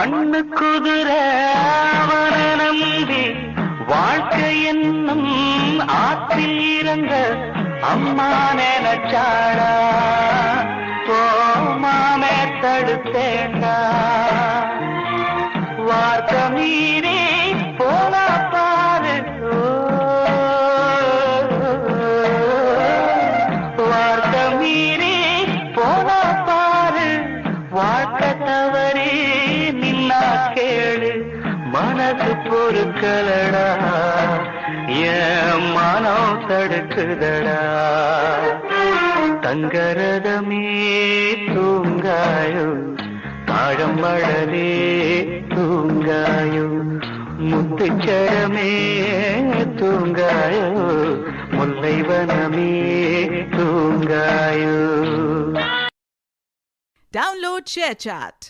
மண்ணு குதிரை அவன நம்பி வாழ்க்கை என்னும் ஆற்றில் இறங்க அம்மா நினைச்சாடா போமாமே தடுத்தேண்டா வார்த்தை மீறி போனா பாரு வார்த்தை மீறி போனா பாரு வாழ்க்கை தவறி நின்னா கேளு மனசு பொறுக்கலடா என் மனம் தடுக்குதடா தங்கரதமே தூங்காயோ தாழம்பழலே தூங்காயோ முத்துச்சரமே தூங்காயோ முல்லைவனமே தூங்காயோ. Download ShareChat.